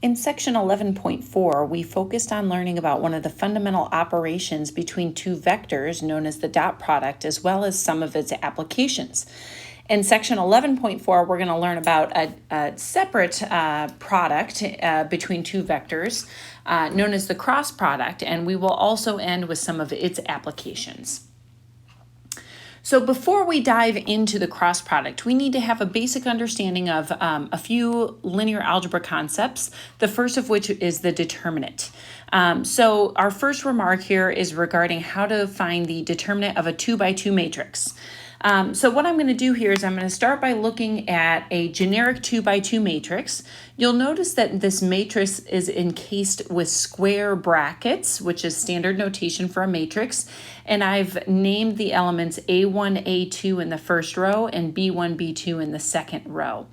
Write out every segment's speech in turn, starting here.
In section 11.4, we focused on learning about one of the fundamental operations between two vectors known as the dot product, as well as some of its applications. In section 11.4, we're going to learn about a separate product between two vectors known as the cross product, and we will also end with some of its applications. So before we dive into the cross product, we need to have a basic understanding of a few linear algebra concepts, the first of which is the determinant. So our first remark here is regarding how to find the determinant of a 2x2 matrix. So what I'm going to do here is I'm going to start by looking at a generic 2x2 matrix. You'll notice that this matrix is encased with square brackets, which is standard notation for a matrix. And I've named the elements A1, A2 in the first row and B1, B2 in the second row.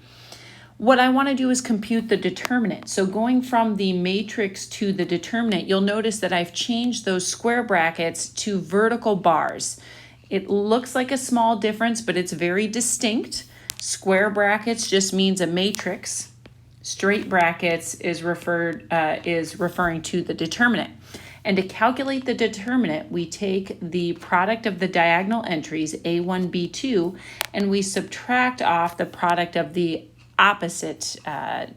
What I want to do is compute the determinant. So going from the matrix to the determinant, you'll notice that I've changed those square brackets to vertical bars. It looks like a small difference, but it's very distinct. Square brackets just means a matrix. Straight brackets is referring to the determinant. And to calculate the determinant, we take the product of the diagonal entries, A1, B2, and we subtract off the product of the opposite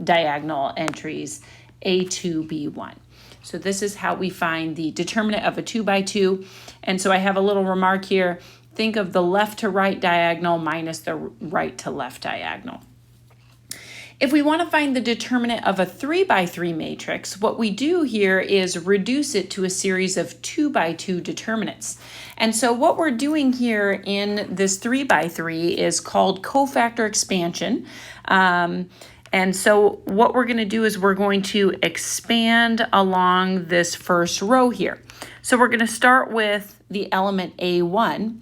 diagonal entries, A2, B1. So this is how we find the determinant of a 2x2. And so I have a little remark here. Think of the left to right diagonal minus the right to left diagonal. If we want to find the determinant of a 3x3 matrix, what we do here is reduce it to a series of 2x2 determinants. And so what we're doing here in this 3x3 is called cofactor expansion. And so what we're going to do is we're going to expand along this first row here. So we're going to start with the element A1.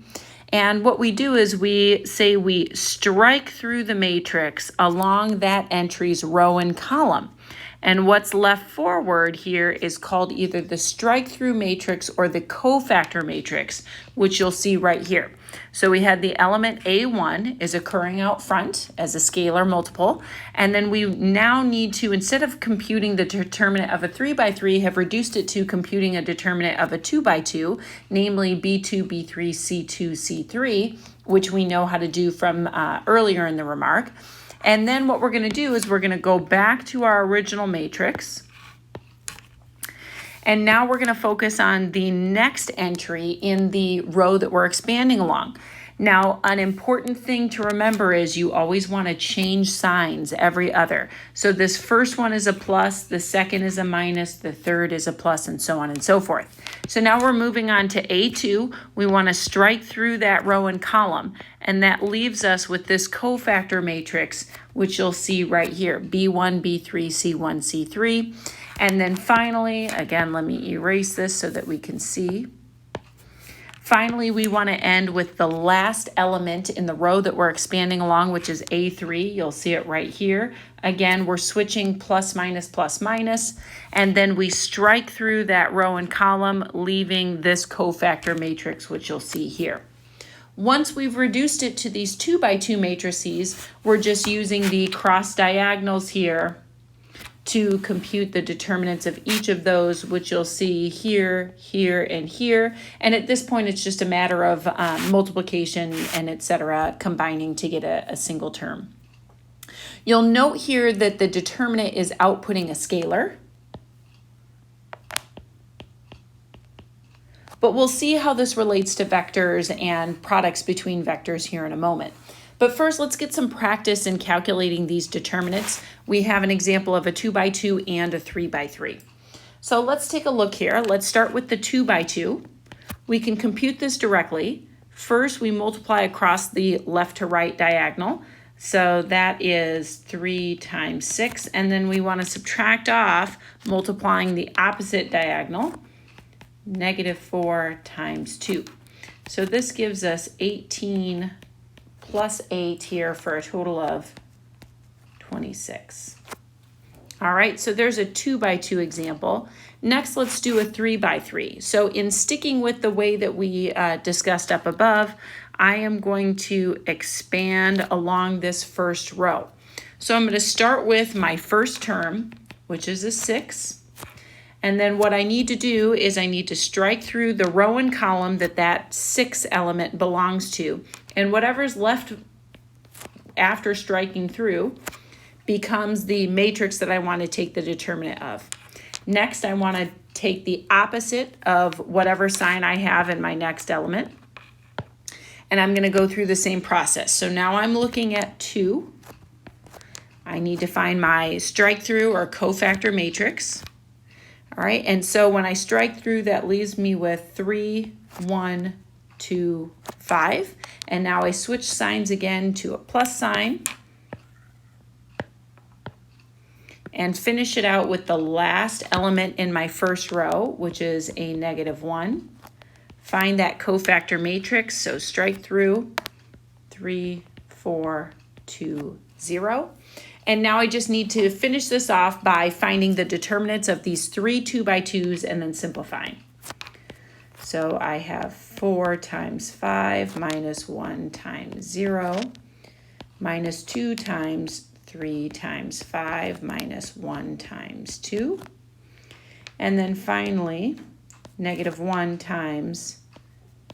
And what we do is we say we strike through the matrix along that entry's row and column. And what's left forward here is called either the strikethrough matrix or the cofactor matrix, which you'll see right here. So we had the element A1 is occurring out front as a scalar multiple, and then we now need to, instead of computing the determinant of a 3x3, have reduced it to computing a determinant of a 2x2, namely B2, B3, C2, C3, which we know how to do from earlier in the remark. And then what we're going to do is we're going to go back to our original matrix. And now we're going to focus on the next entry in the row that we're expanding along. Now, an important thing to remember is you always want to change signs every other. So this first one is a plus, the second is a minus, the third is a plus, and so on and so forth. So now we're moving on to A2. We want to strike through that row and column, and that leaves us with this cofactor matrix, which you'll see right here, B1, B3, C1, C3. And then finally, again, let me erase this so that we can see. Finally, we want to end with the last element in the row that we're expanding along, which is A3. You'll see it right here. Again, we're switching plus, minus, and then we strike through that row and column, leaving this cofactor matrix, which you'll see here. Once we've reduced it to these 2x2 matrices, we're just using the cross diagonals here to compute the determinants of each of those, which you'll see here, here, and here. And at this point, it's just a matter of multiplication and etc. combining to get a single term. You'll note here that the determinant is outputting a scalar. But we'll see how this relates to vectors and products between vectors here in a moment. But first, let's get some practice in calculating these determinants. We have an example of a 2x2 and a 3x3. So let's take a look here. Let's start with the 2x2. We can compute this directly. First, we multiply across the left to right diagonal. So that is 3 times 6. And then we want to subtract off multiplying the opposite diagonal, -4 times 2. So this gives us 18 plus 8 here for a total of 26. All right, so there's a 2x2 example. Next, let's do a 3x3. So in sticking with the way that we discussed up above, I am going to expand along this first row. So I'm going to start with my first term, which is a 6. And then what I need to do is I need to strike through the row and column that 6 element belongs to. And whatever's left after striking through becomes the matrix that I want to take the determinant of. Next, I want to take the opposite of whatever sign I have in my next element. And I'm going to go through the same process. So now I'm looking at 2. I need to find my strike through or cofactor matrix. All right, and so when I strike through, that leaves me with 3, 1, 2, 5. And now I switch signs again to a plus sign and finish it out with the last element in my first row, which is a -1. Find that cofactor matrix, so strike through 3, 4, 2, 0. And now I just need to finish this off by finding the determinants of these 3 2x2s and then simplifying. So I have 4 times 5 minus 1 times 0 minus 2 times 3 times 5 minus 1 times 2. And then finally, -1 times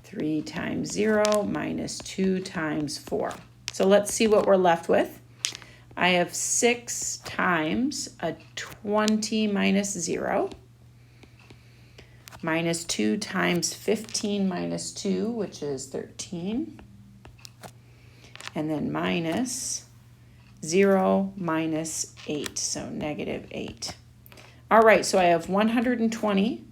3 times 0 minus 2 times 4. So let's see what we're left with. I have 6 times a 20 minus 0 minus 2 times 15 minus 2, which is 13. And then minus 0 minus 8, so -8. All right, so I have 120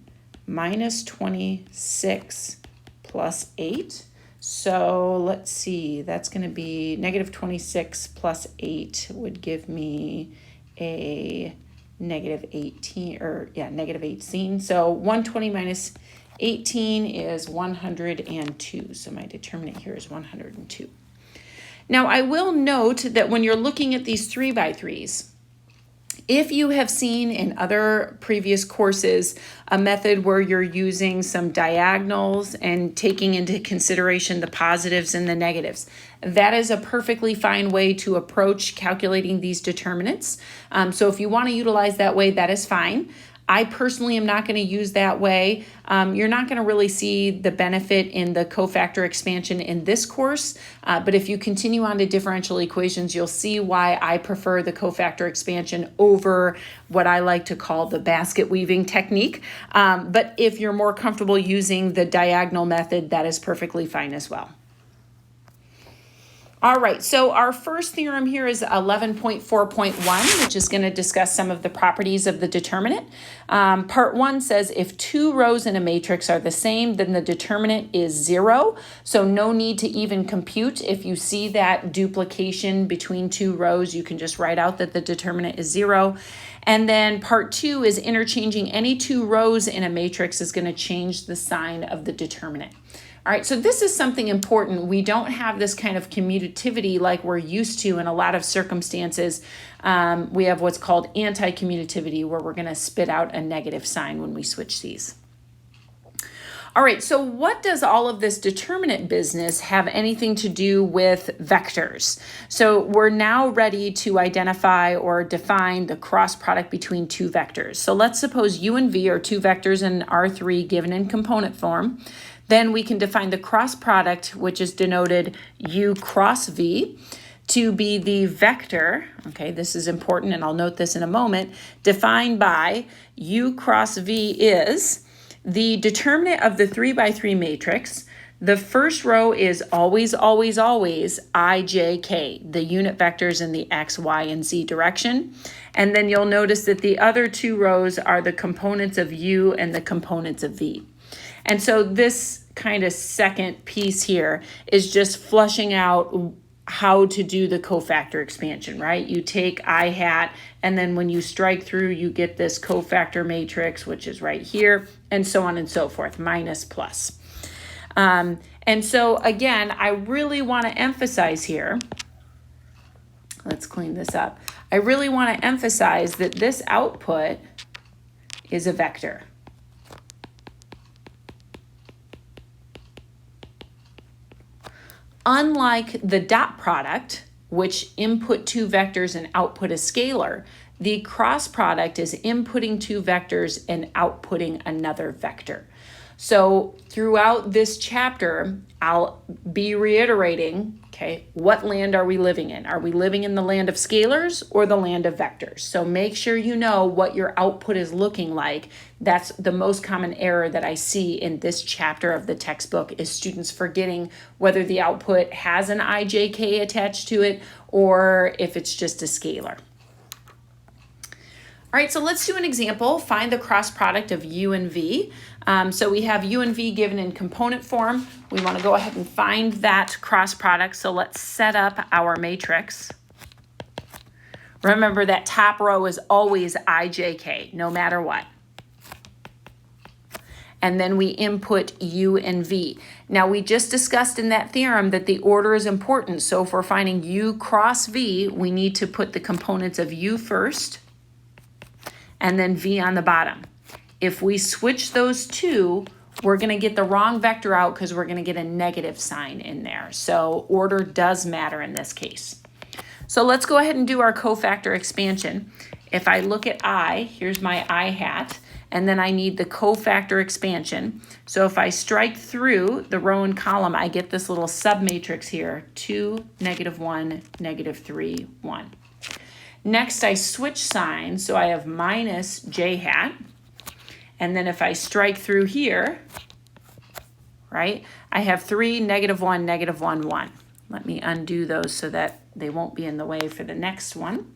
minus 26 plus 8. So let's see, that's going to be -26 plus 8 would give me a -18, or yeah, -18. So 120 minus 18 is 102. So my determinant here is 102. Now I will note that when you're looking at these 3x3s, if you have seen in other previous courses a method where you're using some diagonals and taking into consideration the positives and the negatives, that is a perfectly fine way to approach calculating these determinants. So if you want to utilize that way, that is fine. I personally am not going to use that way. You're not going to really see the benefit in the cofactor expansion in this course, but if you continue on to differential equations, you'll see why I prefer the cofactor expansion over what I like to call the basket weaving technique. But if you're more comfortable using the diagonal method, that is perfectly fine as well. All right, so our first theorem here is 11.4.1, which is going to discuss some of the properties of the determinant. Part 1 says if 2 rows in a matrix are the same, then the determinant is 0. So no need to even compute. If you see that duplication between 2 rows, you can just write out that the determinant is 0. And then part 2 is interchanging any 2 rows in a matrix is going to change the sign of the determinant. All right, so this is something important. We don't have this kind of commutativity like we're used to in a lot of circumstances. We have what's called anti-commutativity, where we're going to spit out a negative sign when we switch these. All right, so what does all of this determinant business have anything to do with vectors? So we're now ready to identify or define the cross product between 2 vectors. So let's suppose U and V are 2 vectors in R3 given in component form. Then we can define the cross product, which is denoted U cross V, to be the vector, okay, this is important and I'll note this in a moment, defined by U cross V is the determinant of the 3x3 matrix. The first row is always, always, always I, J, K, the unit vectors in the X, Y, and Z direction. And then you'll notice that the other 2 rows are the components of U and the components of V. And so this kind of second piece here is just flushing out how to do the cofactor expansion, right? You take I hat, and then when you strike through, you get this cofactor matrix, which is right here, and so on and so forth, minus, plus. And so again, I really want to emphasize here, let's clean this up. I really want to emphasize that this output is a vector. Unlike the dot product, which input 2 vectors and output a scalar, The cross product is inputting two vectors and outputting another vector. So throughout this chapter, I'll be reiterating, okay, what land are we living in? Are we living in the land of scalars or the land of vectors? So make sure you know what your output is looking like. That's the most common error that I see in this chapter of the textbook, is students forgetting whether the output has an ijk attached to it or if it's just a scalar. All right, so let's do an example. Find the cross product of u and v. So we have u and v given in component form. We want to go ahead and find that cross product. So let's set up our matrix. Remember that top row is always ijk, no matter what. And then we input u and v. Now we just discussed in that theorem that the order is important. So if we're finding u cross v, we need to put the components of u first and then v on the bottom. If we switch those two, we're going to get the wrong vector out because we're going to get a negative sign in there. So order does matter in this case. So let's go ahead and do our cofactor expansion. If I look at I, here's my I hat, and then I need the cofactor expansion. So if I strike through the row and column, I get this little submatrix here, 2, -1, -3, 1. Next, I switch signs, so I have minus j hat. And then if I strike through here, right, I have 3, -1, -1, 1. Let me undo those so that they won't be in the way for the next one.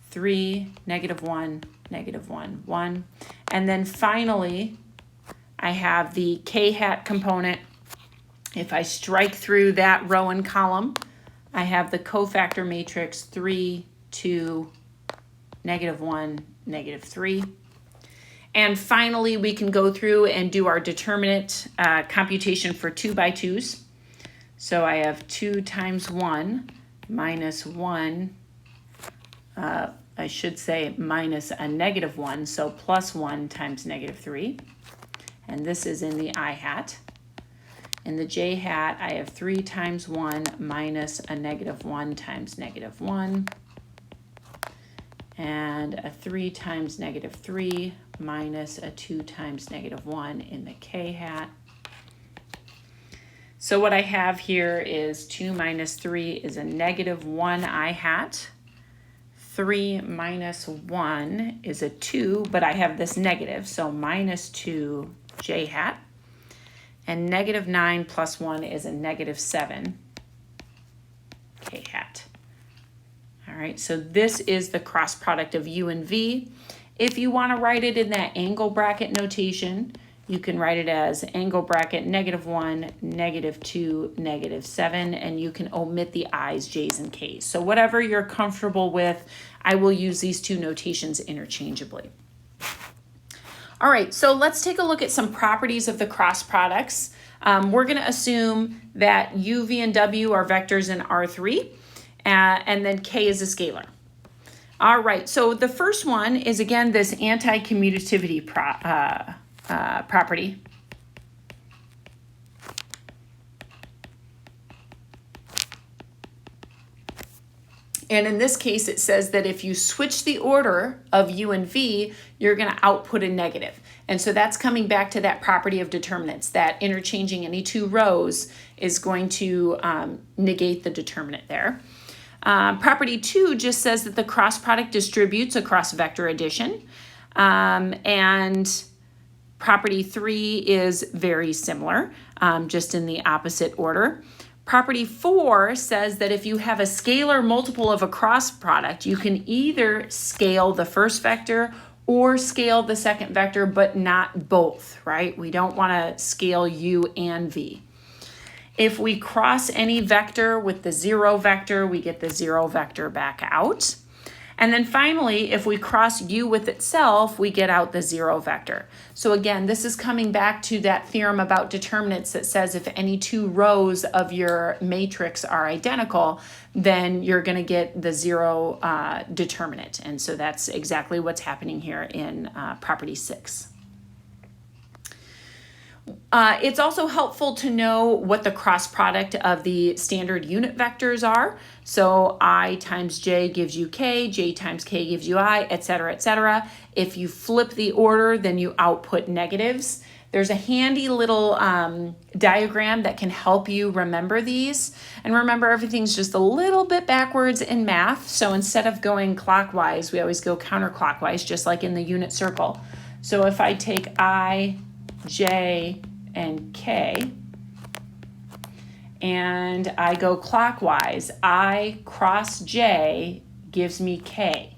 3, -1, -1, 1. And then finally, I have the k hat component. If I strike through that row and column, I have the cofactor matrix 3, 2, -1, -3. And finally, we can go through and do our determinant computation for 2 by 2s. So I have 2 times 1 minus 1, I should say minus a -1, so plus 1 times -3. And this is in the I hat. In the j hat, I have 3 times 1 minus a -1 times -1. And a 3 times -3 minus a 2 times -1 in the k hat. So what I have here is 2 minus 3 is a -1 I hat. 3 minus 1 is a 2, but I have this negative, so minus 2 j hat. And -9 plus 1 is a -7 k hat. All right, so this is the cross product of u and v. If you want to write it in that angle bracket notation, you can write it as angle bracket -1, -2, -7, and you can omit the i's, j's, and k's. So whatever you're comfortable with, I will use these two notations interchangeably. All right, so let's take a look at some properties of the cross products. We're going to assume that u, v, and w are vectors in R3. And then k is a scalar. All right, so the first one is, again, this anti-commutativity property. And in this case, it says that if you switch the order of u and v, you're going to output a negative. And so that's coming back to that property of determinants, that interchanging any two rows is going to negate the determinant there. Property 2 just says that the cross product distributes across vector addition. And property 3 is very similar, just in the opposite order. Property 4 says that if you have a scalar multiple of a cross product, you can either scale the first vector or scale the second vector, but not both, right? We don't want to scale u and v. If we cross any vector with the 0 vector, we get the 0 vector back out. And then finally, if we cross u with itself, we get out the 0 vector. So again, this is coming back to that theorem about determinants that says if any two rows of your matrix are identical, then you're going to get the 0 determinant. And so that's exactly what's happening here in property 6. It's also helpful to know what the cross product of the standard unit vectors are. So I times j gives you k, j times k gives you I, etc., etc. If you flip the order, then you output negatives. There's a handy little diagram that can help you remember these. And remember, everything's just a little bit backwards in math. So instead of going clockwise, we always go counterclockwise, just like in the unit circle. So if I take I, j, and k, and I go clockwise, I cross j gives me k,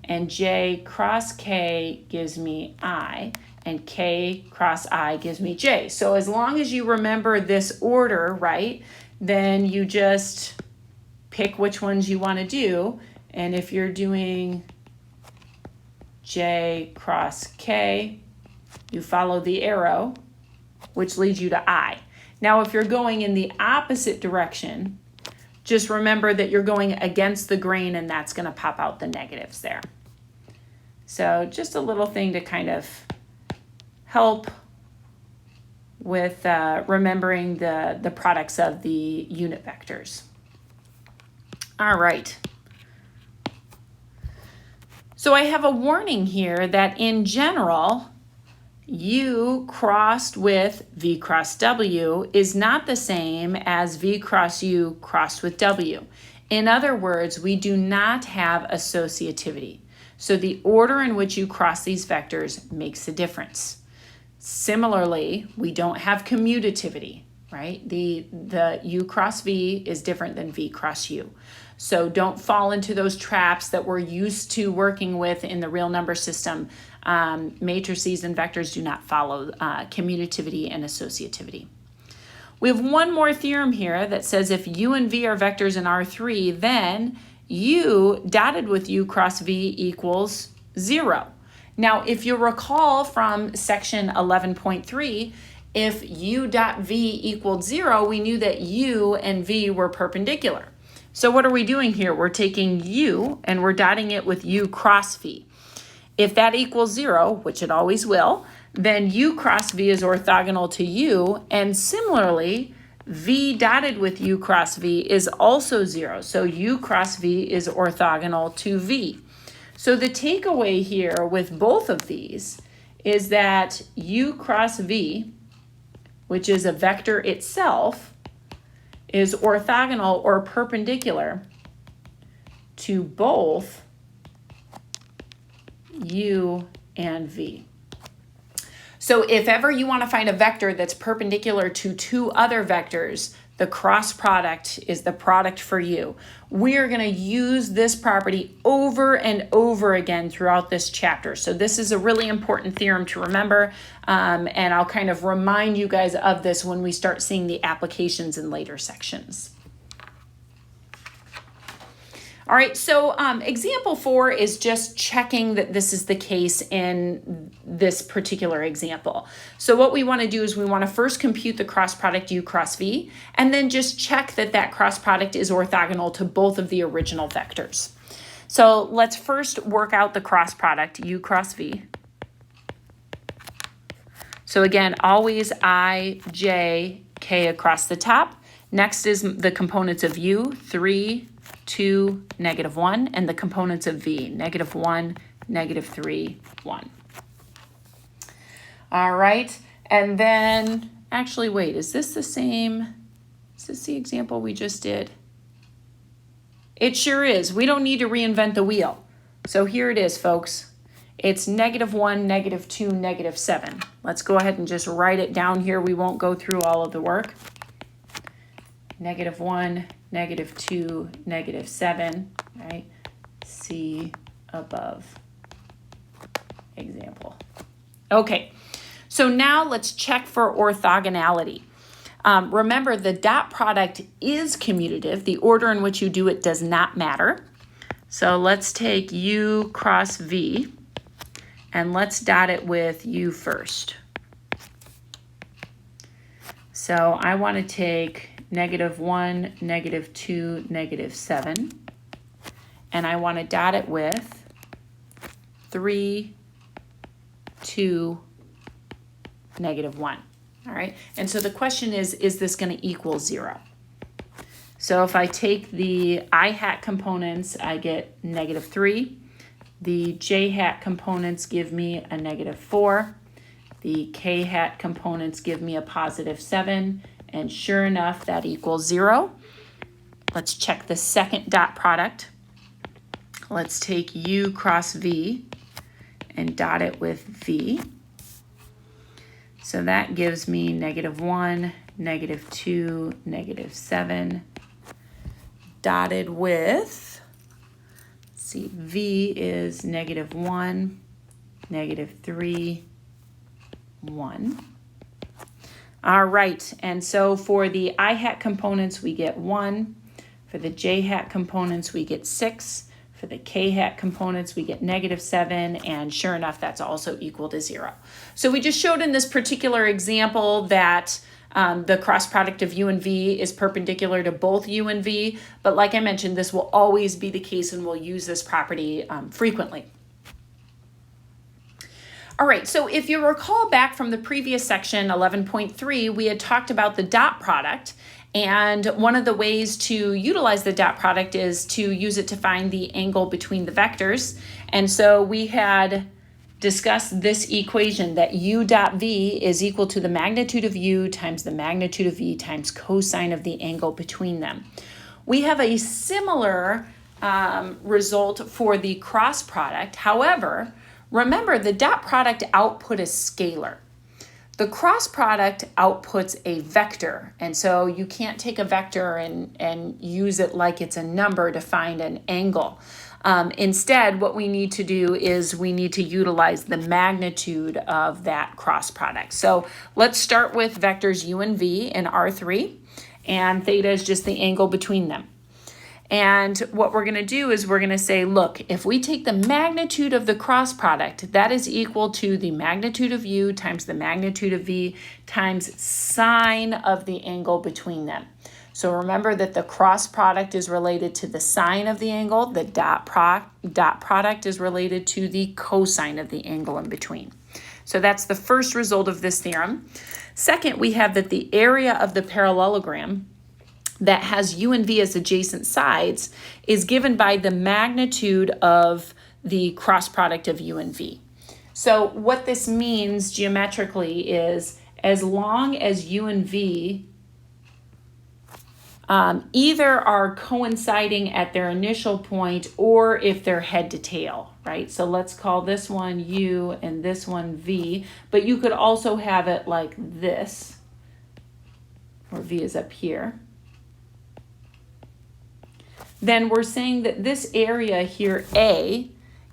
and j cross k gives me I, and k cross I gives me j. So as long as you remember this order, right, then you just pick which ones you want to do. And if you're doing j cross k, you follow the arrow, which leads you to I. Now, if you're going in the opposite direction, just remember that you're going against the grain, and that's going to pop out the negatives there. So just a little thing to kind of help with remembering the products of the unit vectors. All right. So I have a warning here that in general, U crossed with V cross W is not the same as V cross U crossed with W. In other words, we do not have associativity. So the order in which you cross these vectors makes a difference. Similarly, we don't have commutativity, right? The U cross V is different than V cross U. So don't fall into those traps that we're used to working with in the real number system. Matrices and vectors do not follow commutativity and associativity. We have one more theorem here that says if U and V are vectors in R3, then U dotted with U cross V equals 0. Now, if you recall from section 11.3, if U dot V equaled 0, we knew that U and V were perpendicular. So what are we doing here? We're taking U and we're dotting it with U cross V. If that equals 0, which it always will, then U cross V is orthogonal to U, and similarly, V dotted with U cross V is also 0. So U cross V is orthogonal to V. So the takeaway here with both of these is that U cross V, which is a vector itself, is orthogonal or perpendicular to both U and V. So if ever you want to find a vector that's perpendicular to two other vectors, the cross product is the product for you. We are going to use this property over and over again throughout this chapter. So this is a really important theorem to remember, and I'll kind of remind you guys of this when we start seeing the applications in later sections. All right, so example 4 is just checking that this is the case in this particular example. So what we want to do is we want to first compute the cross product U cross V, and then just check that that cross product is orthogonal to both of the original vectors. So let's first work out the cross product U cross V. So again, always I, J, K across the top. Next is the components of U, 3, 2, -1, and the components of V, -1, -3, 1. All right, and then, actually, wait, is this the same? Is this the example we just did? It sure is. We don't need to reinvent the wheel. So here it is, folks. It's -1, -2, -7. Let's go ahead and just write it down here. We won't go through all of the work. -1, -2, -7, right? See above example. Okay, so now let's check for orthogonality. Remember, the dot product is commutative. The order in which you do it does not matter. So let's take U cross V, and let's dot it with U first. So I want to take -1, -2, -7, and I want to dot it with 3, 2, -1. All right, and so the question is this going to equal 0? So if I take the I hat components, I get -3. The j hat components give me a -4. The k hat components give me a +7. And sure enough, that equals 0. Let's check the second dot product. Let's take u cross v and dot it with v. So that gives me -1, -2, -7, dotted with, let's see, v is -1, -3, 1. All right, and so for the I hat components, we get 1. For the j hat components, we get 6. For the k hat components, we get -7, and sure enough, that's also equal to 0. So we just showed in this particular example that the cross product of u and v is perpendicular to both u and v, but like I mentioned, this will always be the case, and we'll use this property frequently. All right, so if you recall back from the previous section, 11.3, we had talked about the dot product. And one of the ways to utilize the dot product is to use it to find the angle between the vectors. And so we had discussed this equation that u dot v is equal to the magnitude of u times the magnitude of v times cosine of the angle between them. We have a similar result for the cross product. However, remember the dot product output is scalar. The cross product outputs a vector, and so you can't take a vector and use it like it's a number to find an angle. Instead, what we need to do is we need to utilize the magnitude of that cross product. So let's start with vectors u and v in R3, and theta is just the angle between them. And what we're going to do is we're going to say, look, if we take the magnitude of the cross product, that is equal to the magnitude of u times the magnitude of v times sine of the angle between them. So remember that the cross product is related to the sine of the angle. The dot product is related to the cosine of the angle in between. So that's the first result of this theorem. Second, we have that the area of the parallelogram that has u and v as adjacent sides is given by the magnitude of the cross product of u and v. So what this means geometrically is as long as u and v either are coinciding at their initial point or if they're head to tail, right? So let's call this one u and this one v, but you could also have it like this, where v is up here. Then we're saying that this area here, A,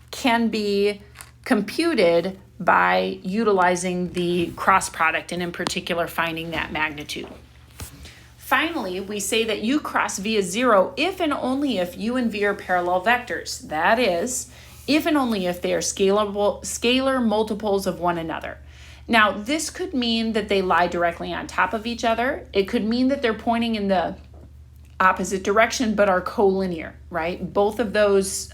can be computed by utilizing the cross product, and in particular finding that magnitude. Finally, we say that u cross v is 0 if and only if u and v are parallel vectors. That is, if and only if they are scalar multiples of one another. Now, this could mean that they lie directly on top of each other. It could mean that they're pointing in the opposite direction but are collinear, right? Both of those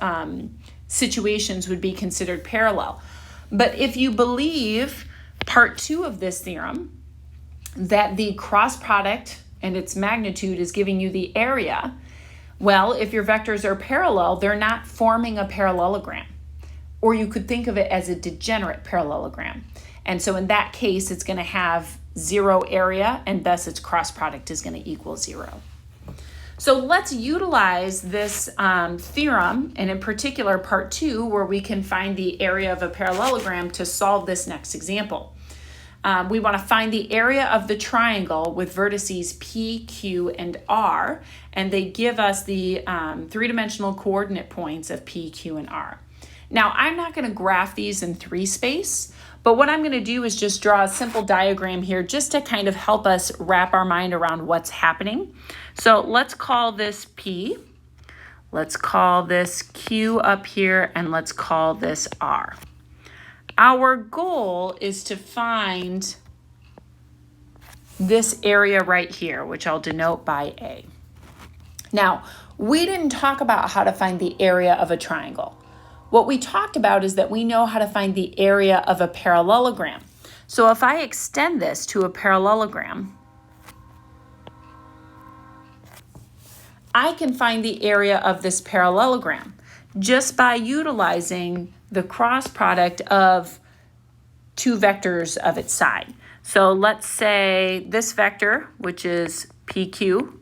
situations would be considered parallel. But if you believe part 2 of this theorem, that the cross product and its magnitude is giving you the area, well, if your vectors are parallel, they're not forming a parallelogram. Or you could think of it as a degenerate parallelogram. And so in that case, it's going to have 0 area, and thus its cross product is going to equal 0. So let's utilize this theorem, and in particular part 2, where we can find the area of a parallelogram to solve this next example. We want to find the area of the triangle with vertices P, Q, and R, and they give us the three-dimensional coordinate points of P, Q, and R. Now, I'm not going to graph these in 3 space, but what I'm going to do is just draw a simple diagram here just to kind of help us wrap our mind around what's happening. So let's call this P, let's call this Q up here, and let's call this R. Our goal is to find this area right here, which I'll denote by A. Now, we didn't talk about how to find the area of a triangle. What we talked about is that we know how to find the area of a parallelogram. So if I extend this to a parallelogram, I can find the area of this parallelogram just by utilizing the cross product of two vectors of its side. So let's say this vector, which is PQ,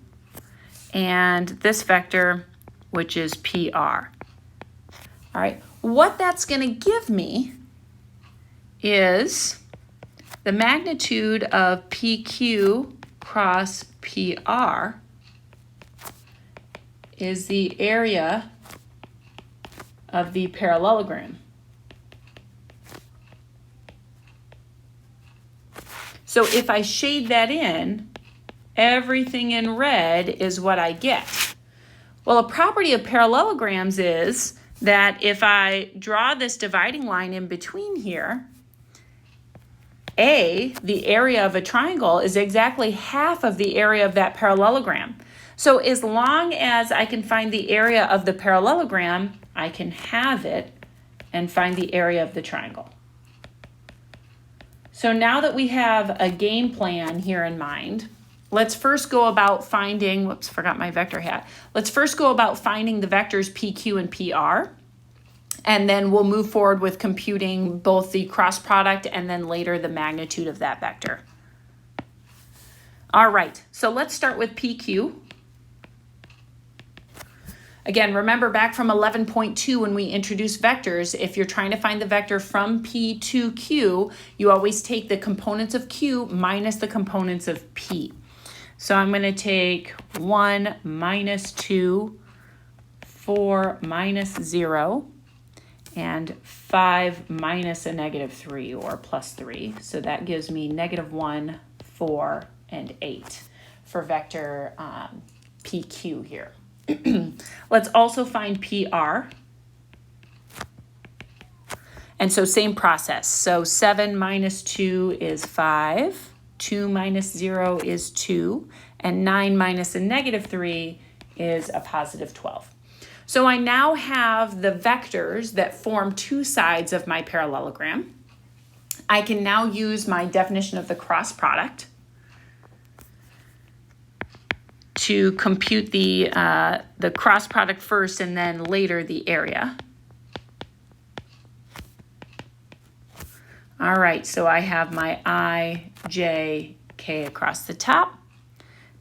and this vector, which is PR. All right, what that's going to give me is the magnitude of PQ cross PR is the area of the parallelogram. So if I shade that in, everything in red is what I get. Well, a property of parallelograms is that if I draw this dividing line in between here, the area of a triangle, is exactly half of the area of that parallelogram. So as long as I can find the area of the parallelogram, I can have it and find the area of the triangle. So now that we have a game plan here in mind, let's first go about finding, whoops, forgot my vector hat. Let's first go about finding the vectors PQ and PR, and then we'll move forward with computing both the cross product and then later the magnitude of that vector. All right, so let's start with PQ. Again, remember back from 11.2 when we introduced vectors, if you're trying to find the vector from P to Q, you always take the components of Q minus the components of P. So I'm going to take 1 minus 2, 4 minus 0, and 5 minus a negative 3 or plus 3. So that gives me negative 1, 4, and 8 for vector PQ here. Let's also find PR. And so same process. So 7 minus 2 is 5, 2 minus 0 is 2, and 9 minus a negative 3 is a positive 12. So I now have the vectors that form two sides of my parallelogram. I can now use my definition of the cross product to compute the cross product first and then later the area. All right, so I have my I, J, K across the top.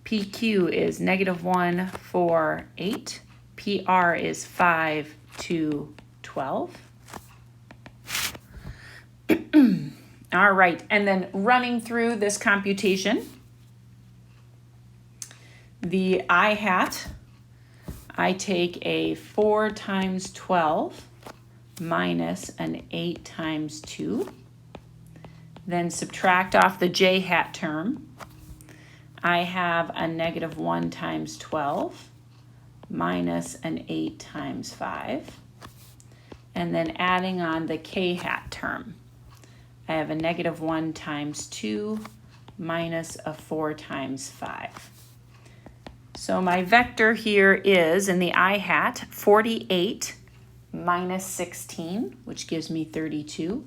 PQ is negative 1, 4, 8. PR is 5, 2, 12. All right, and then running through this computation, the I hat, I take a 4 times 12 minus an 8 times 2. Then subtract off the J hat term. I have a negative 1 times 12 minus an 8 times 5. And then adding on the K hat term. I have a negative 1 times 2 minus a 4 times 5. So my vector here is, in the I hat, 48 minus 16, which gives me 32.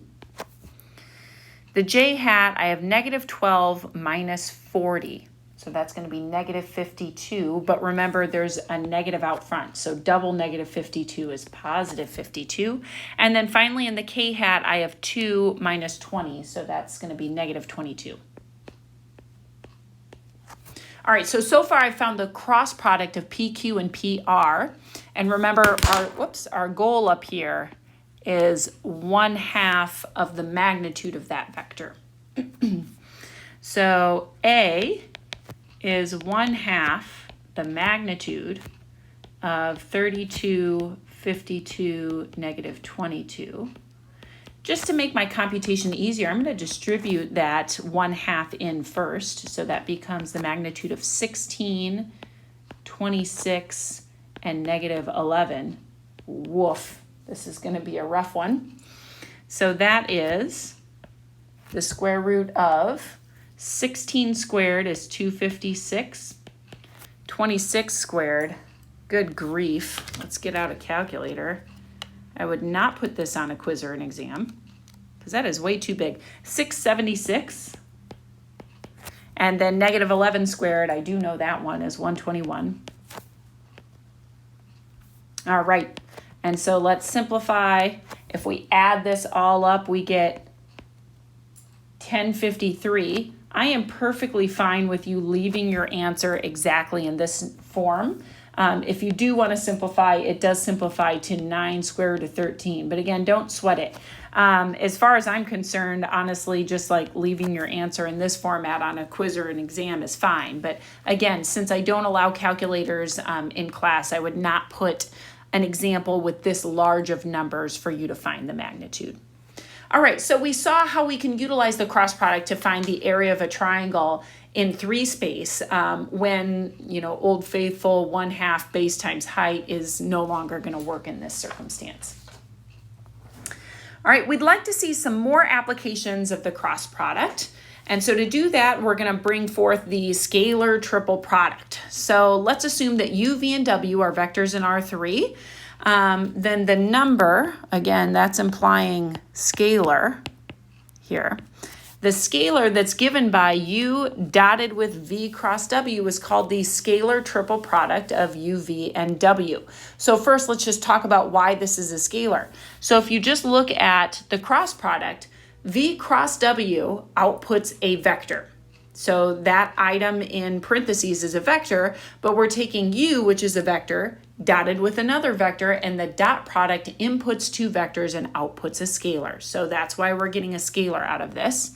The J hat, I have negative 12 minus 40. So that's going to be negative 52. But remember, there's a negative out front. So double negative 52 is positive 52. And then finally, in the K hat, I have 2 minus 20. So that's going to be negative 22. All right, so far I've found the cross product of PQ and PR. And remember, our goal up here is 1/2 of the magnitude of that vector. So A is 1/2 the magnitude of 32, 52, negative 22. Just to make my computation easier, I'm going to distribute that 1/2 in first. So that becomes the magnitude of 16, 26, and negative 11. Woof, this is going to be a rough one. So that is the square root of 16 squared is 256. 26 squared, good grief. Let's get out a calculator. I would not put this on a quiz or an exam. because that is way too big. 676. And then negative 11 squared, I do know that one is 121. All right, and so let's simplify. If we add this all up, we get 1053. I am perfectly fine with you leaving your answer exactly in this form. If you do want to simplify, it does simplify to 9 square root of 13. But again, don't sweat it. As far as I'm concerned, honestly, just like leaving your answer in this format on a quiz or an exam is fine. But again, since I don't allow calculators in class, I would not put an example with this large of numbers for you to find the magnitude. All right, so we saw how we can utilize the cross product to find the area of a triangle in 3 space when, Old Faithful 1/2 base times height is no longer going to work in this circumstance. All right, we'd like to see some more applications of the cross product. And so to do that, we're going to bring forth the scalar triple product. So let's assume that u, v, and w are vectors in R3. Then the number, again, that's implying scalar here. The scalar that's given by u dotted with v cross w is called the scalar triple product of u, v, and w. So first, let's just talk about why this is a scalar. So if you just look at the cross product, v cross w outputs a vector. So that item in parentheses is a vector, but we're taking u, which is a vector, dotted with another vector, and the dot product inputs 2 vectors and outputs a scalar. So that's why we're getting a scalar out of this.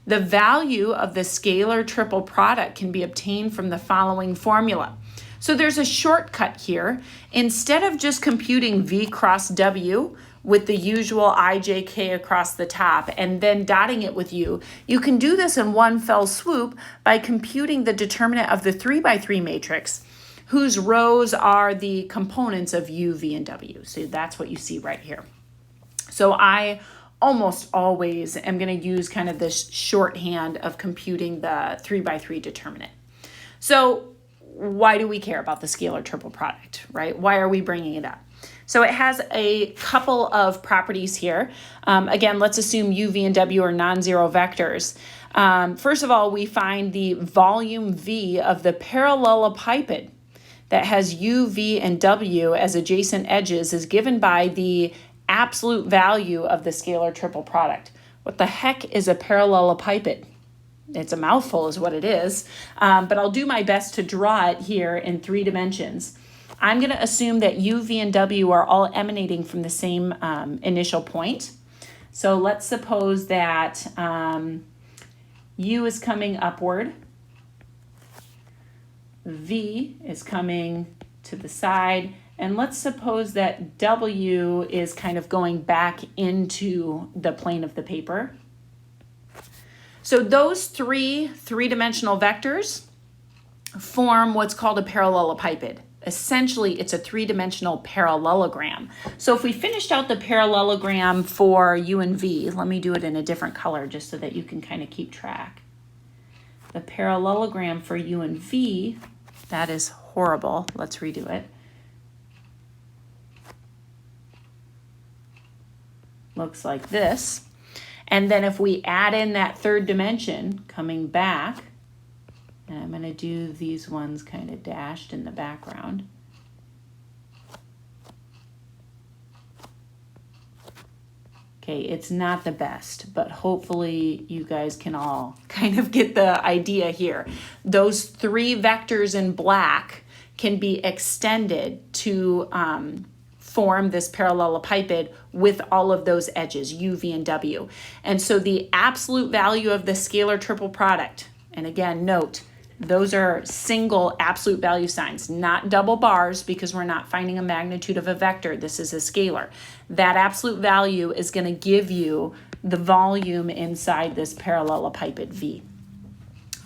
The value of the scalar triple product can be obtained from the following formula. So there's a shortcut here. Instead of just computing v cross w with the usual I, J, K across the top and then dotting it with u, you can do this in one fell swoop by computing the determinant of the 3x3 matrix, whose rows are the components of u, v, and w. So that's what you see right here. So I almost always am going to use kind of this shorthand of computing the 3x3 determinant. So why do we care about the scalar triple product, right? Why are we bringing it up? So it has a couple of properties here. Again, let's assume u, v, and w are non-zero vectors. First of all, we find the volume v of the parallelogram that has u, v, and w as adjacent edges is given by the absolute value of the scalar triple product. What the heck is a parallelogram? It's a mouthful is what it is, but I'll do my best to draw it here in 3 dimensions. I'm going to assume that u, v, and w are all emanating from the same initial point. So let's suppose that u is coming upward, v is coming to the side, and let's suppose that w is kind of going back into the plane of the paper. So those 3 three-dimensional vectors form what's called a parallelogram. Essentially, it's a 3-dimensional parallelogram. So if we finished out the parallelogram for u and v, let me do it in a different color just so that you can kind of keep track. The parallelogram for u and v, that is horrible. Let's redo it. Looks like this. And then if we add in that 3rd dimension coming back, and I'm going to do these ones kind of dashed in the background. Okay, it's not the best, but hopefully you guys can all kind of get the idea here. Those 3 vectors in black can be extended to form this parallelogram with all of those edges, u, v, and w. And so the absolute value of the scalar triple product, and again, note, those are single absolute value signs, not double bars, because we're not finding a magnitude of a vector. This is a scalar. That absolute value is going to give you the volume inside this parallelogram v.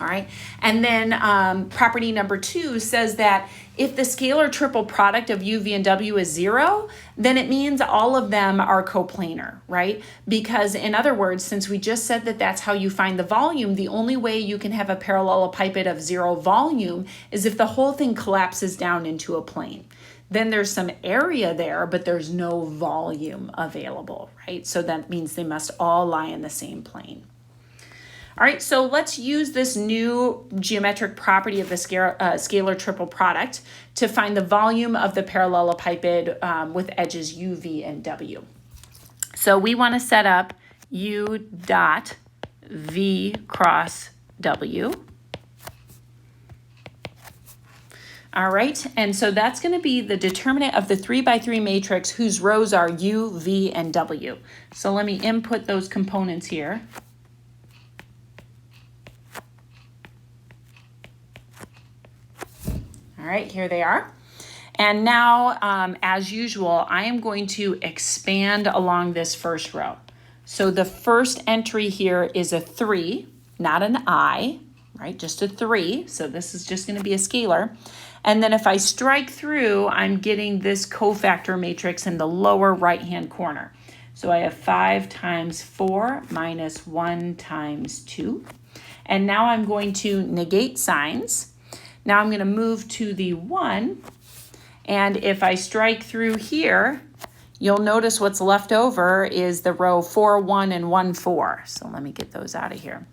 All right, and then property number 2 says that if the scalar triple product of u, v, and w is 0, then it means all of them are coplanar, right? Because in other words, since we just said that that's how you find the volume, the only way you can have a parallelogram of 0 volume is if the whole thing collapses down into a plane. then there's some area there, but there's no volume available, right? So that means they must all lie in the same plane. All right, so let's use this new geometric property of the scalar triple product to find the volume of the parallelepiped with edges u, v, and w. So we want to set up u dot v cross w. All right, and so that's going to be the determinant of the 3x3 matrix whose rows are u, v, and w. So let me input those components here. All right, here they are. And now, as usual, I am going to expand along this first row. So the first entry here is a 3, not an I, right? Just a 3. So this is just going to be a scalar. And then if I strike through, I'm getting this cofactor matrix in the lower right-hand corner. So I have 5 times 4 minus 1 times 2. And now I'm going to negate signs. Now I'm going to move to the 1, and if I strike through here, you'll notice what's left over is the row 4, 1, and 1, 4. So let me get those out of here.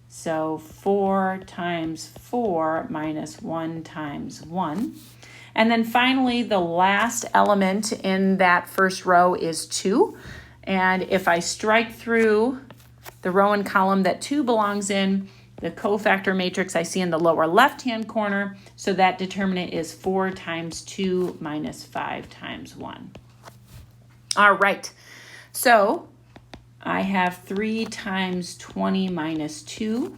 So 4 times 4 minus 1 times 1. And then finally, the last element in that first row is 2. And if I strike through the row and column that 2 belongs in, the cofactor matrix I see in the lower left-hand corner, so that determinant is 4 times 2 minus 5 times 1. All right, so I have 3 times 20 minus 2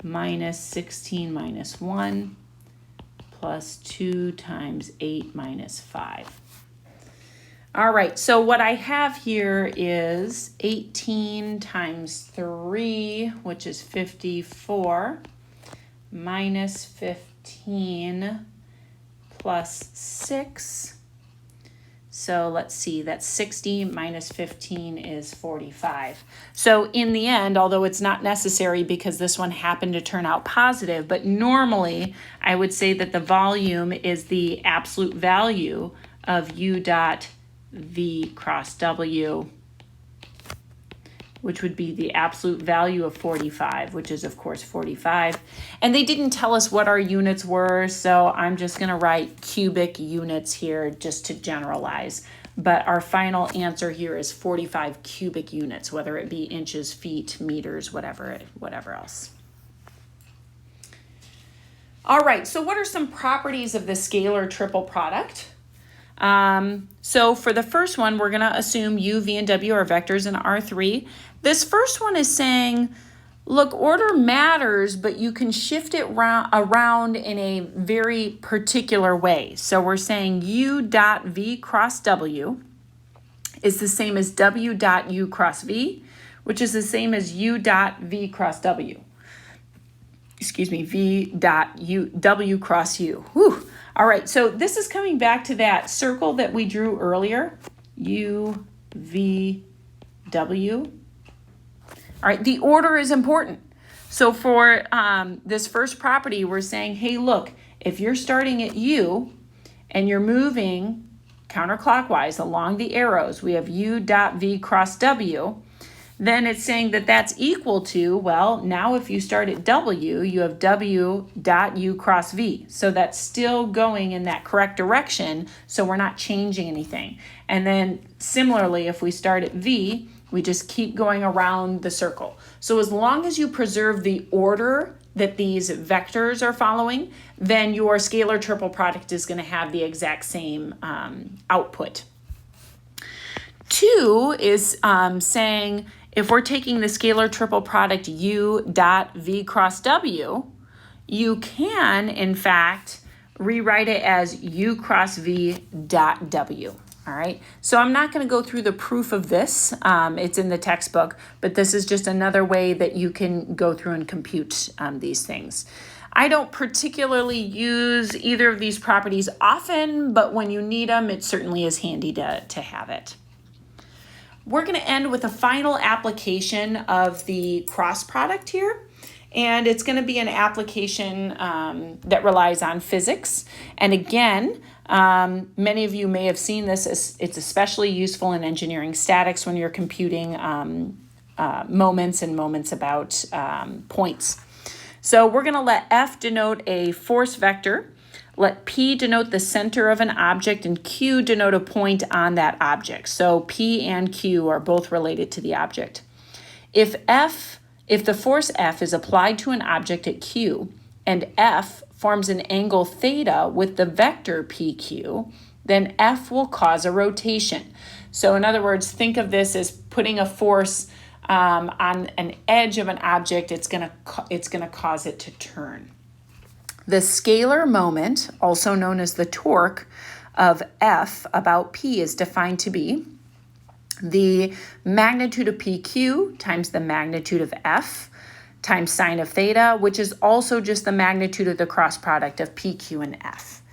minus 16 minus 1 plus 2 times 8 minus 5. All right, so what I have here is 18 times 3, which is 54, minus 15 plus 6. So let's see, that's 60 minus 15 is 45. So in the end, although it's not necessary because this one happened to turn out positive, but normally I would say that the volume is the absolute value of u dot v cross w, which would be the absolute value of 45, which is of course 45. And they didn't tell us what our units were, so I'm just going to write cubic units here just to generalize. But our final answer here is 45 cubic units, whether it be inches, feet, meters, whatever else. All right, so what are some properties of the scalar triple product? So for the first one, we're going to assume u, v, and w are vectors in R3. This first one is saying, look, order matters, but you can shift it around in a very particular way. So we're saying u dot v cross w is the same as w dot u cross v, which is the same as u dot v cross w. Excuse me, v dot u, w cross u. Whew. All right, so this is coming back to that circle that we drew earlier, u, v, w. All right, the order is important. So for this first property, we're saying, hey, look, if you're starting at u and you're moving counterclockwise along the arrows, we have u dot v cross w, then it's saying that that's equal to, well, now if you start at w, you have w dot u cross v. So that's still going in that correct direction, so we're not changing anything. And then similarly, if we start at v, we just keep going around the circle. So as long as you preserve the order that these vectors are following, then your scalar triple product is going to have the exact same output. 2 is saying, if we're taking the scalar triple product u dot v cross w, you can, in fact, rewrite it as u cross v dot w. All right, so I'm not going to go through the proof of this. It's in the textbook, but this is just another way that you can go through and compute these things. I don't particularly use either of these properties often, but when you need them, it certainly is handy to have it. We're going to end with a final application of the cross product here. And it's going to be an application that relies on physics. And again, Many of you may have seen this. It's especially useful in engineering statics when you're computing moments and moments about points. So we're going to let F denote a force vector, let P denote the center of an object, and Q denote a point on that object. So P and Q are both related to the object. If the force F is applied to an object at Q and F forms an angle theta with the vector PQ, then F will cause a rotation. So in other words, think of this as putting a force on an edge of an object. It's gonna cause it to turn. The scalar moment, also known as the torque of F about P, is defined to be the magnitude of PQ times the magnitude of F times sine of theta, which is also just the magnitude of the cross product of PQ and F.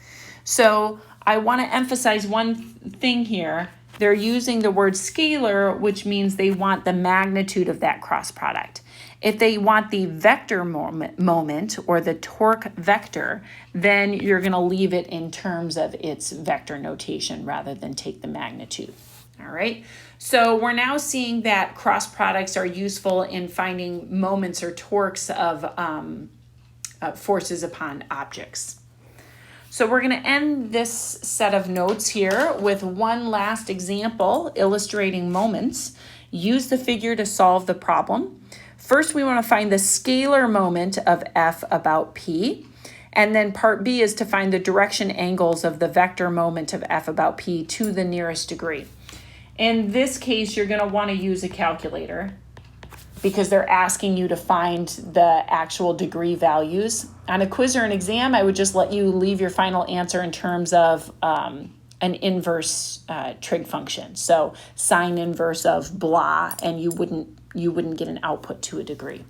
So I want to emphasize one thing here. They're using the word scalar, which means they want the magnitude of that cross product. If they want the vector moment or the torque vector, then you're going to leave it in terms of its vector notation rather than take the magnitude. All right, so we're now seeing that cross products are useful in finding moments or torques of forces upon objects. So we're going to end this set of notes here with one last example illustrating moments. Use the figure to solve the problem. First, we want to find the scalar moment of F about P. And then part B is to find the direction angles of the vector moment of F about P to the nearest degree. In this case, you're going to want to use a calculator because they're asking you to find the actual degree values. On a quiz or an exam, I would just let you leave your final answer in terms of an inverse trig function. So sine inverse of blah, and you wouldn't get an output to a degree.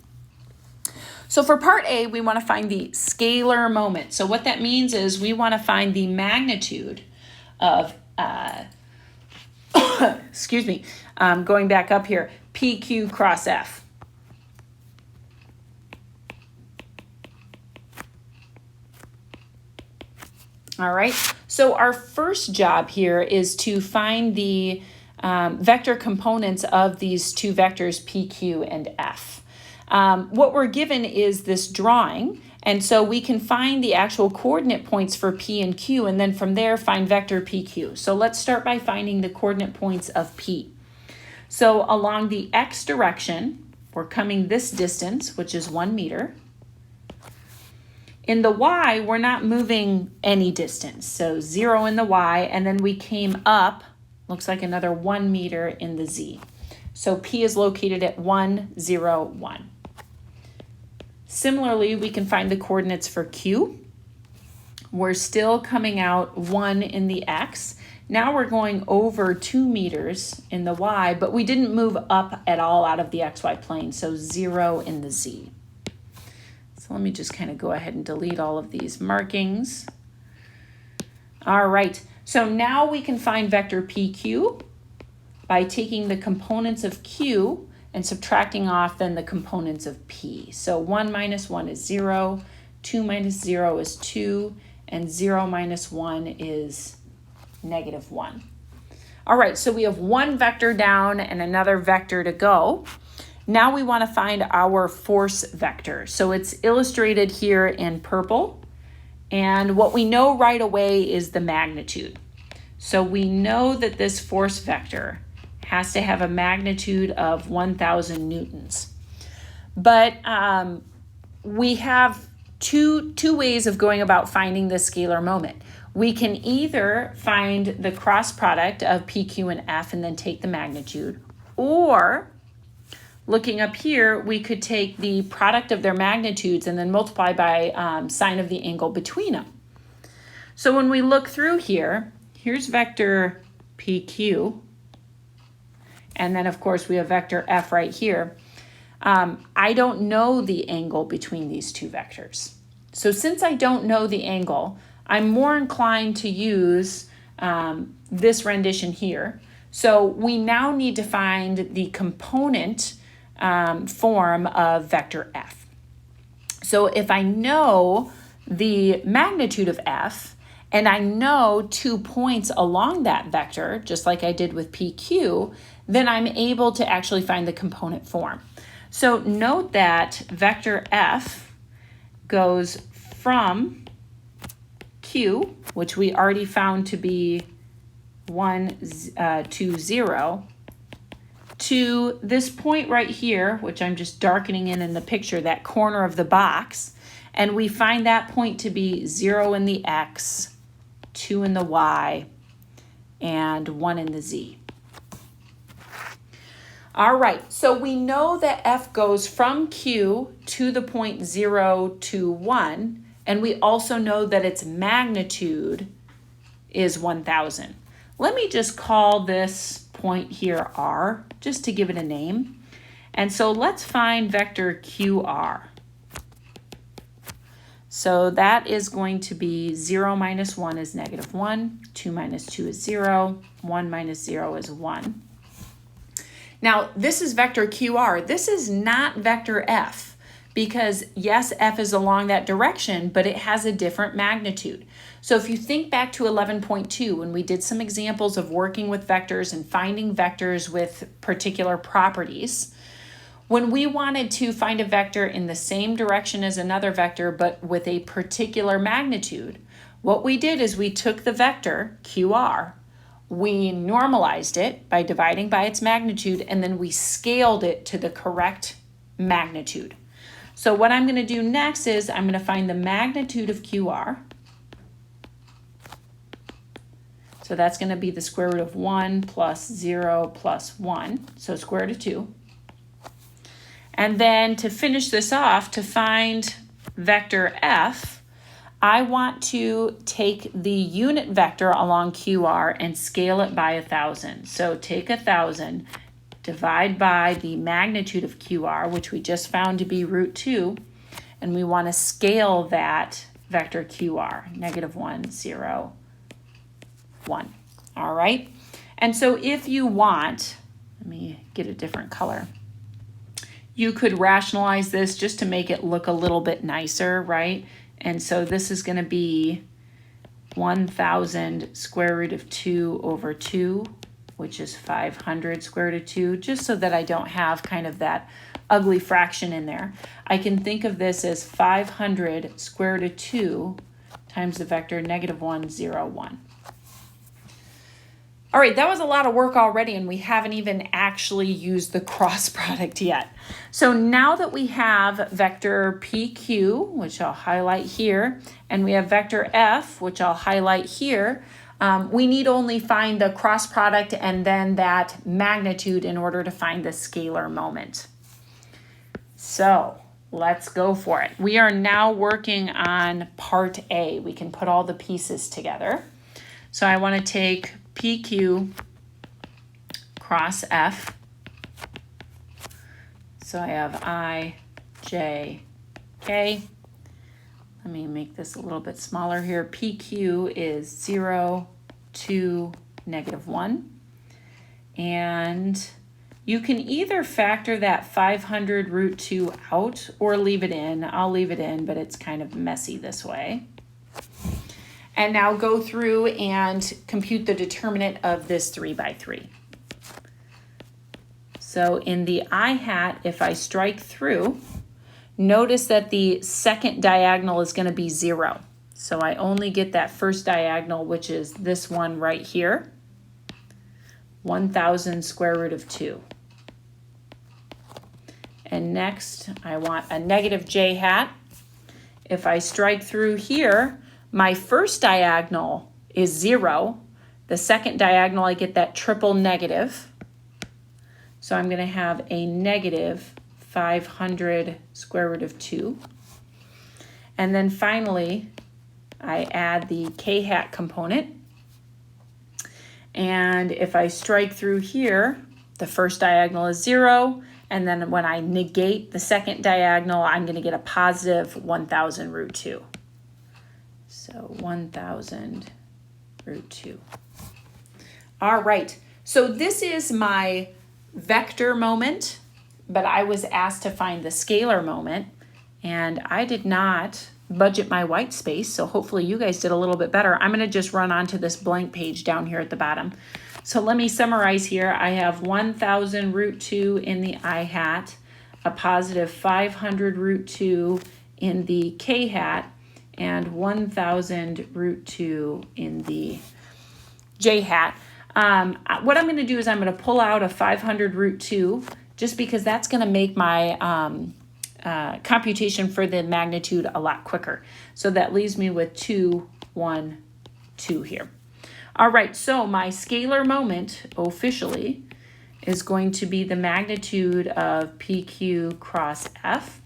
So for part A, we want to find the scalar moment. So what that means is we want to find the magnitude of excuse me, going back up here, PQ cross F. All right, so our first job here is to find the vector components of these two vectors, PQ and F. What we're given is this drawing, and so we can find the actual coordinate points for P and Q, and then from there find vector PQ. So let's start by finding the coordinate points of P. So along the X direction, we're coming this distance, which is 1 meter. In the Y, we're not moving any distance, so 0 in the Y, and then we came up, looks like another 1 meter in the Z. So P is located at 1, 0, 1. Similarly, we can find the coordinates for Q. We're still coming out 1 in the X. Now we're going over 2 meters in the Y, but we didn't move up at all out of the XY plane, so 0 in the Z. So let me just kind of go ahead and delete all of these markings. All right, so now we can find vector PQ by taking the components of Q and subtracting off then the components of P. So 1 minus 1 is 0, 2 minus 0 is 2, and 0 minus 1 is negative 1. All right, so we have one vector down and another vector to go. Now we want to find our force vector. So it's illustrated here in purple. And what we know right away is the magnitude. So we know that this force vector has to have a magnitude of 1,000 newtons. But we have two ways of going about finding the scalar moment. We can either find the cross product of PQ and F and then take the magnitude, or looking up here, we could take the product of their magnitudes and then multiply by sine of the angle between them. So when we look through here, here's vector PQ, and then of course we have vector F right here. I don't know the angle between these two vectors. So since I don't know the angle, I'm more inclined to use this rendition here. So we now need to find the component form of vector F. So if I know the magnitude of F and I know 2 points along that vector, just like I did with PQ, then I'm able to actually find the component form. So note that vector F goes from Q, which we already found to be 1, 2, 0, to this point right here, which I'm just darkening in the picture, that corner of the box, and we find that point to be 0 in the X, 2 in the Y, and 1 in the Z. All right, so we know that F goes from Q to the point 0 to 1, and we also know that its magnitude is 1,000. Let me just call this point here R, just to give it a name. And so let's find vector QR. So that is going to be 0 minus 1 is -1, 2 minus 2 is 0, 1 minus 0 is 1. Now, this is vector QR. This is not vector F because, yes, F is along that direction, but it has a different magnitude. So if you think back to 11.2, when we did some examples of working with vectors and finding vectors with particular properties, when we wanted to find a vector in the same direction as another vector, but with a particular magnitude, what we did is we took the vector, QR, we normalized it by dividing by its magnitude, and then we scaled it to the correct magnitude. So what I'm going to do next is I'm going to find the magnitude of QR. So that's going to be the square root of 1 plus 0 plus 1, so square root of 2. And then to finish this off, to find vector F, I want to take the unit vector along QR and scale it by 1,000. So take 1,000, divide by the magnitude of QR, which we just found to be root 2, and we want to scale that vector QR, -1, 0, 1. All right? And so if you want, let me get a different color. You could rationalize this just to make it look a little bit nicer, right? And so this is going to be 1,000 square root of 2 over 2, which is 500 square root of 2, just so that I don't have kind of that ugly fraction in there. I can think of this as 500 square root of 2 times the vector -1, 0, 1. All right, that was a lot of work already, and we haven't even actually used the cross product yet. So now that we have vector PQ, which I'll highlight here, and we have vector F, which I'll highlight here, we need only find the cross product and then that magnitude in order to find the scalar moment. So let's go for it. We are now working on part A. We can put all the pieces together. So I want to take PQ cross F. So I have I, J, K. Let me make this a little bit smaller here. PQ is 0, 2, -1. And you can either factor that 500 root 2 out or leave it in. I'll leave it in, but it's kind of messy this way. And now go through and compute the determinant of this 3 by 3. So in the I hat, if I strike through, notice that the second diagonal is going to be 0. So I only get that first diagonal, which is this one right here, 1,000 square root of 2. And next, I want a negative j hat. If I strike through here, my first diagonal is 0. The second diagonal, I get that triple negative. So I'm going to have a negative 500 square root of 2. And then finally, I add the k hat component. And if I strike through here, the first diagonal is 0. And then when I negate the second diagonal, I'm going to get a positive 1,000 root 2. So 1,000 root 2. All right, so this is my vector moment, but I was asked to find the scalar moment, and I did not budget my white space, so hopefully you guys did a little bit better. I'm going to just run onto this blank page down here at the bottom. So let me summarize here. I have 1,000 root 2 in the I hat, a positive 500 root 2 in the k hat, and 1,000 root 2 in the j hat. What I'm going to do is I'm going to pull out a 500 root 2 just because that's going to make my computation for the magnitude a lot quicker. So that leaves me with 2, 1, 2 here. All right, so my scalar moment officially is going to be the magnitude of PQ cross F.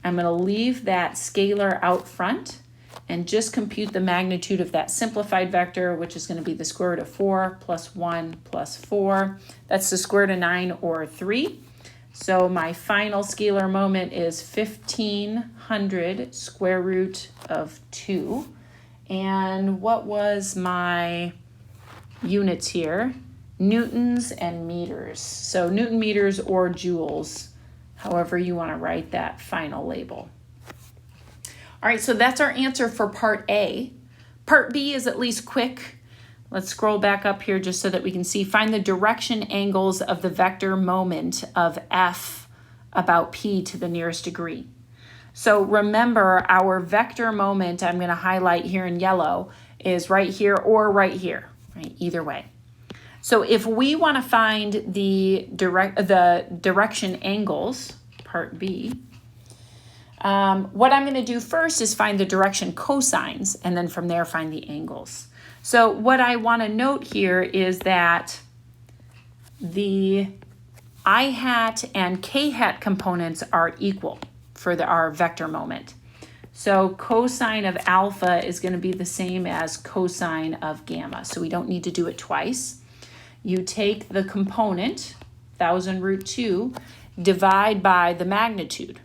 I'm going to leave that scalar out front and just compute the magnitude of that simplified vector, which is going to be the square root of 4 plus 1 plus 4. That's the square root of 9 or 3. So my final scalar moment is 1,500 square root of 2. And what was my units here? Newtons and meters. So Newton meters or joules, however you want to write that final label. All right, so that's our answer for part A. Part B is at least quick. Let's scroll back up here just so that we can see. Find the direction angles of the vector moment of F about P to the nearest degree. So remember, our vector moment, I'm going to highlight here in yellow, is right here or right here, right? Either way. So if we want to find the direction angles, part B, what I'm going to do first is find the direction cosines, and then from there find the angles. So what I want to note here is that the I hat and k hat components are equal for our vector moment. So cosine of alpha is going to be the same as cosine of gamma, so we don't need to do it twice. You take the component, 1,000 root 2, divide by the magnitude.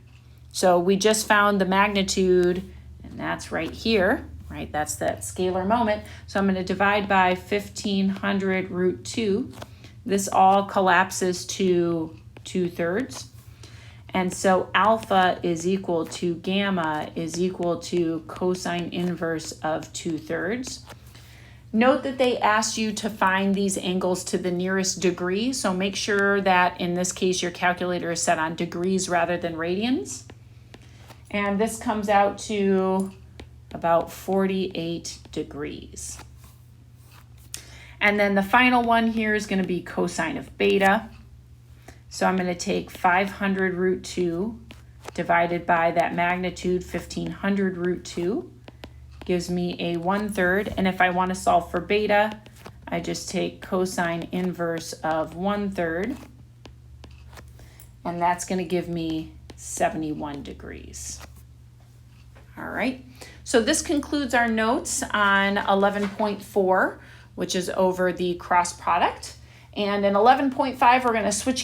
So we just found the magnitude, and that's right here, right? That's that scalar moment. So I'm going to divide by 1,500 root 2. This all collapses to 2/3. And so alpha is equal to gamma is equal to cosine inverse of 2/3. Note that they asked you to find these angles to the nearest degree, so make sure that in this case your calculator is set on degrees rather than radians. And this comes out to about 48 degrees. And then the final one here is going to be cosine of beta. So I'm going to take 500 root 2 divided by that magnitude 1,500 root 2. Gives me a 1/3. And if I want to solve for beta, I just take cosine inverse of 1/3. And that's going to give me 71 degrees. All right. So this concludes our notes on 11.4, which is over the cross product. And in 11.5, we're going to switch